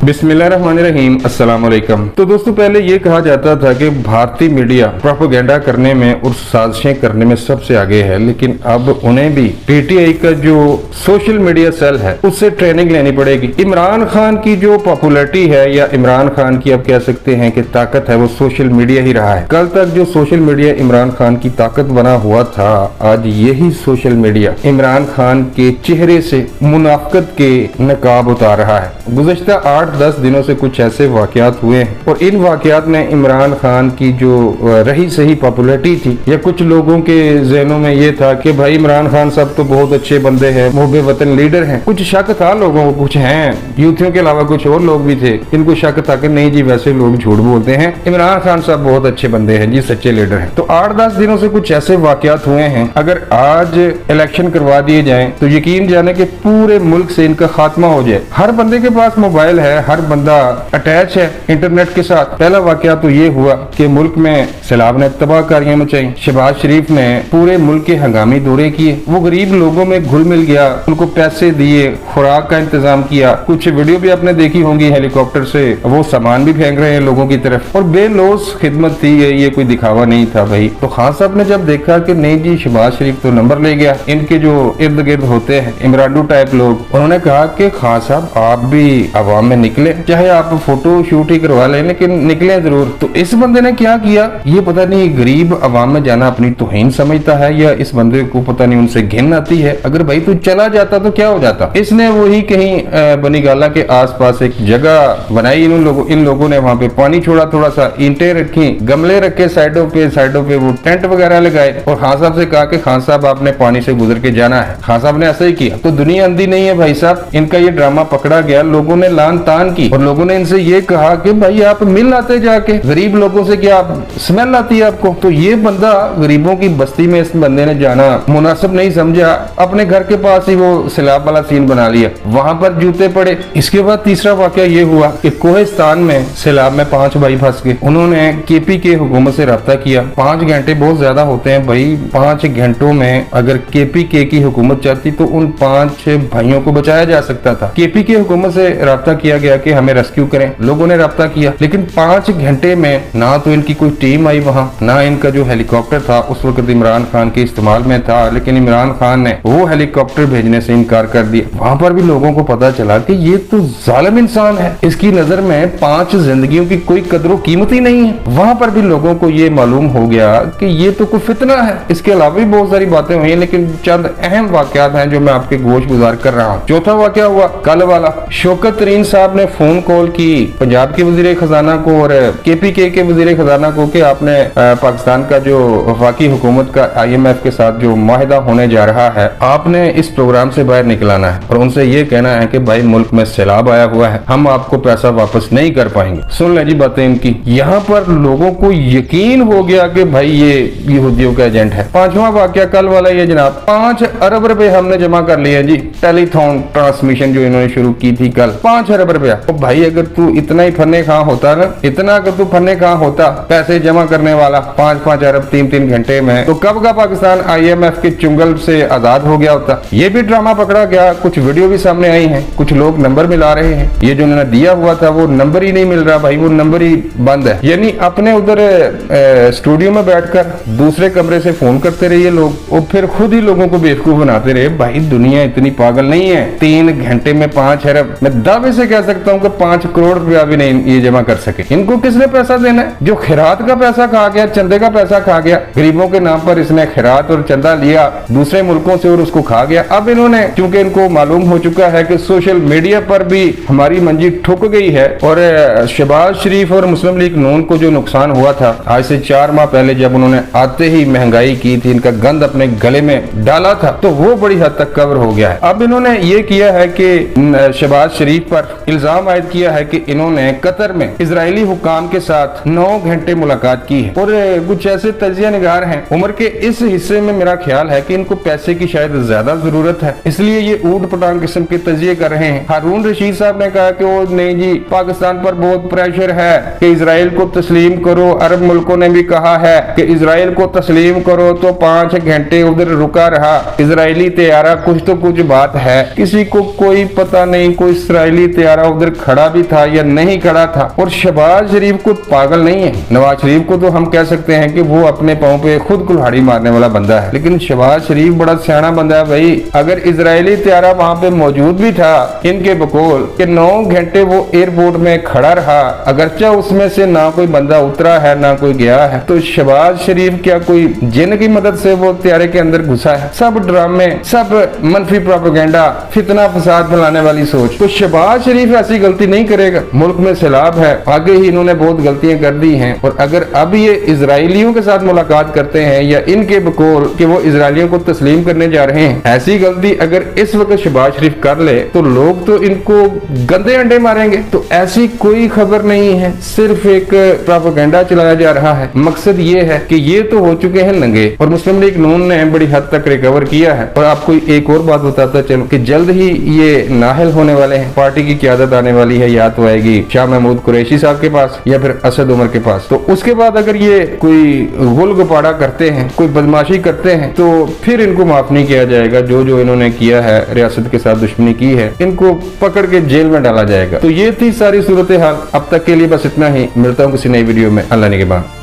बिस्मिल्लाहिर्रहमानिर्रहीम, अस्सलाम वालेकुम। तो दोस्तों, पहले ये कहा जाता था कि भारतीय मीडिया प्रोपेगेंडा करने में और साजिशें करने में सबसे आगे है, लेकिन अब उन्हें भी पीटीआई का जो सोशल मीडिया सेल है उससे ट्रेनिंग लेनी पड़ेगी। इमरान खान की जो पॉपुलैरिटी है या इमरान खान की आप कह सकते हैं कि ताकत है, वो सोशल मीडिया ही रहा है। कल तक जो सोशल मीडिया इमरान खान की ताकत बना हुआ था, आज यही सोशल मीडिया इमरान खान के चेहरे से मुनाफिकत के नकाब उतार रहा है। गुज़श्ता 8-10 दिनों से कुछ ऐसे वाकयात हुए हैं और इन वाकयात में इमरान खान की जो रही सही पॉपुलैरिटी थी, या कुछ लोगों के जहनों में ये था कि भाई इमरान खान साहब तो बहुत अच्छे बंदे हैं, मुहब्बे वतन लीडर हैं। कुछ शक था लोगों को, कुछ हैं यूथियों के अलावा कुछ और लोग भी थे इनको शक था कि नहीं जी, वैसे लोग झूठ बोलते हैं, इमरान खान साहब बहुत अच्छे बंदे हैं जी, सच्चे लीडर हैं। तो 8-10 दिनों से कुछ ऐसे वाकयात हुए हैं, अगर आज इलेक्शन करवा दिए जाए तो यकीन जाने कि पूरे मुल्क से इनका खात्मा हो जाए। हर बंदे के पास मोबाइल है, हर बंदा अटैच है इंटरनेट के साथ। पहला वाकया तो ये हुआ कि मुल्क में सैलाब ने तबाहकारियां मचाई। शहबाज शरीफ ने पूरे मुल्क के हंगामी दौरे किए, वो गरीब लोगों में घुल मिल गया, उनको पैसे दिए, खुराक का इंतजाम किया। कुछ वीडियो भी आपने देखी होंगी, हेलीकॉप्टर से वो सामान भी फेंक रहे हैं लोगों की तरफ, और बेलौस खिदमत थी, ये कोई दिखावा नहीं था भाई। तो खान साहब ने जब देखा कि नहीं जी, शहबाज शरीफ तो नंबर ले गया, इनके जो इर्द गिर्द होते हैं इमरानडू टाइप लोग, उन्होंने कहा कि खान साहब आप भी अवाम में निकले, चाहे आप फोटो शूट ही करवा लें लेकिन निकले जरूर। तो इस बंदे ने क्या किया, ये पता नहीं गरीब अवाम में जाना अपनी तौहीन समझता है या इस बंदे को पता नहीं उनसे घिन आती है। अगर भाई तू चला जाता तो क्या हो जाता। इसने वही कहीं बनीगाला के आसपास एक जगह बनाई, इन लोगों ने वहां पे पानी छोड़ा, थोड़ा सा ईंटें रखी, गमले रखे साइडों पे वो टेंट वगैरह लगाए, और खान साहब से कहा कि खान साहब आपने पानी से गुजर के जाना है। खान साहब ने ऐसा ही किया। तो दुनिया अंधी नहीं है भाई साहब, इनका ये ड्रामा पकड़ा गया, लोगों ने लान तान की और लोगों ने इनसे ये कहा कि भाई आप मिल आते जाके, गरीब लोगों से क्या स्मेल आती है आपको। तो ये बंदा गरीबों की बस्ती में इस बंदे ने जाना मुनासिब नहीं समझा, अपने घर के पास ही वो सैलाब वाला सीन बना लिया, वहां पर जूते पड़े। इसके बाद तीसरा वाकया ये हुआ कि कोहिस्तान में सैलाब में 5 भाई फंस गए। उन्होंने केपी के हुकूमत से रब्ता किया। 5 घंटे बहुत ज्यादा होते हैं भाई, 5 घंटों में अगर केपी के की हुकूमत चाहती तो उन 5 भाइयों को बचाया जा सकता था। केपी के हुकूमत से रब्ता किया गया कि हमें रेस्क्यू करें, लोगों ने रब्ता किया, लेकिन 5 घंटे में ना तो इनकी कोई टीम आई वहां, ना इनका जो हेलीकॉप्टर था उस वक्त इमरान खान के इस्तेमाल में था, लेकिन इमरान खान ने वो हेलीकॉप्टर भेजने से इनकार कर दिया। वहां पर भी लोगों को पता चला कि ये तो जालिम इंसान है, इसकी नजर में 5 जिंदगियों की कोई कदर कीमत ही नहीं है। वहां पर भी लोगों को ये मालूम हो गया कि ये तो कोई फितना है। इसके अलावा भी बहुत सारी बातें हुई, लेकिन चंद अहम वाकयात हैं जो मैं आपके गोश गुजार कर रहा हूँ। चौथा वाकया हुआ कल वाला, शौकत तरीन साहब ने फोन कॉल की पंजाब के वजीर खजाना को और केपीके के वजीर खजाना को कि आपने पाकिस्तान का जो वफाकी हुकूमत का IMF के साथ जो माहिदा होने जा रहा है, आपने इस प्रोग्राम से बाहर निकलाना है और उनसे ये कहना है कि भाई मुल्क में सैलाब आया हुआ है, हम आपको पैसा वापस नहीं कर पाएंगे। सुन ले जी बातें इनकी। यहाँ पर लोगों को यकीन हो गया कि भाई ये यहूदियों का एजेंट है। 5वां वाकया कल वाला ये जनाब, 5 अरब रुपए हमने जमा कर लिए जी, टेलीथॉन ट्रांसमिशन जो इन्होंने शुरू की थी कल, 5 अरब रुपया। तो भाई अगर तू इतना ही फन्ने कहाँ होता ना, इतना अगर तू फन्ने कहाँ होता पैसे जमा करने वाला 5-5 अरब 3-3 घंटे में, तो कब का पाकिस्तान IMF के चुंगल से आजाद हो गया होता। ये भी ड्रामा पकड़ा गया, कुछ वीडियो भी सामने आई है, कुछ लोग नंबर मिला रहे हैं, ये जो उन्होंने दिया हुआ था वो नंबर ही नहीं मिल रहा भाई, वो नंबर ही बंद है। यानी अपने उधर स्टूडियो में बैठकर दूसरे कमरे से फोन करते रहिए लोग और फिर खुद ही लोगों को बेवकूफ बनाते रहे। भाई दुनिया इतनी पागल नहीं है, 3 घंटे में 5 अरब, मैं दावे से कह सकता हूँ कि 5 करोड़ रुपया भी नहीं ये जमा कर सके। इनको किसने पैसा देना है? जो खैरात का पैसा खा गया, चंदे का पैसा खा गया, गरीबों के नाम पर इसने खैरात और चंदा लिया दूसरे मुल्कों से और उसको खा गया। अब इन्होंने, क्योंकि इनको मालूम हो चुका है कि सोशल मीडिया पर भी हमारी मंजी ठुक गई है और शहबाज शरीफ और मुस्लिम लीग नून को जो नुकसान हुआ था आज से 4 माह पहले, जब उन्होंने आते ही महंगाई की थी, इनका गंद अपने गले में डाला था, तो वो बड़ी हद तक कवर हो गया है। अब इन्होंने ये किया है कि शहबाज शरीफ पर इल्जाम आयद किया है कि इन्होंने कतर में इजरायली हुकाम के साथ 9 घंटे मुलाकात की है और कुछ ऐसे तजिया निगार हैं उम्र के इस हिस्से में, मेरा ख्याल है कि इनको पैसे की शायद ज्यादा जरूरत है, इसलिए ये ऊट पटांग किस्म के तजिए कर रहे हैं। हारून रशीद साहब ने कहा कि वो नहीं जी, पाकिस्तान पर बहुत प्रेशर है कि इजराइल को तस्लीम करो। अरब मुल्कों ने भी कहा है कि इजराइल को तस्लीम करो, तो 5 घंटे उधर रुका रहा इजरायली तैयारा। कुछ तो कुछ बात है, किसी को कोई पता नहीं, कोई इसराइली तैयारा उधर खड़ा भी था या नहीं खड़ा था। और शहबाज शरीफ को पागल नहीं है, नवाज शरीफ को तो हम कह सकते हैं कि वो अपने पांव पे खुद कुल्हाड़ी मारने वाला बंदा है, लेकिन शहबाज शरीफ बड़ा सियाना बंदा है भाई। अगर इजरायली त्यारा वहां पे मौजूद भी था इनके बकौल कि 9 घंटे वो एयरपोर्ट में खड़ा रहा, अगरचे उसमें से ना कोई बंदा उतरा है ना कोई गया है, तो शहबाज शरीफ क्या कोई जिन की मदद से वो त्यारे के अंदर घुसा है? सब ड्रामे, सब मनफी प्रोपेगेंडा, फितना फसाद फैलाने वाली सोच। तो शहबाज शरीफ ऐसी गलती नहीं करेगा। मुल्क में सैलाब है, आगे ही इन्होंने बहुत गलतियां कर दी हैं, और अगर अब ये इजरायलियों के साथ मुलाकात करते हैं या इनके बकौल कि वो इजरायलियों को तस्लीम करने जा रहे हैं, ऐसी गलती अगर इस वक्त शहबाज शरीफ कर ले तो लोग तो इनको गंदे अंडे मारेंगे। तो ऐसी कोई खबर नहीं है, सिर्फ एक प्रोपेगेंडा चलाया जा रहा है। मकसद ये है कि ये तो हो चुके हैं नंगे, और मुस्लिम लीग नून ने बड़ी हद तक रिकवर किया है। और आपको एक और बात बताता चलो कि जल्द ही ये नाहल होने वाले हैं, पार्टी की क़यादत आने वाली है, या तो आएगी शाह महमूद कुरैशी साहब के पास या फिर असद उमर के पास। तो उसके बाद अगर ये कोई गुल गुपाड़ा करते हैं, कोई बदमाशी करते हैं, तो फिर इनको माफ नहीं किया जाएगा। जो जो इन्होंने किया है, रियासत के साथ दुश्मनी की है, इनको पकड़ के जेल में डाला जाएगा। तो ये थी सारी सूरत हाल। अब तक के लिए बस इतना ही, मिलता हूँ किसी नई वीडियो में। अल्लाह ने के बाद।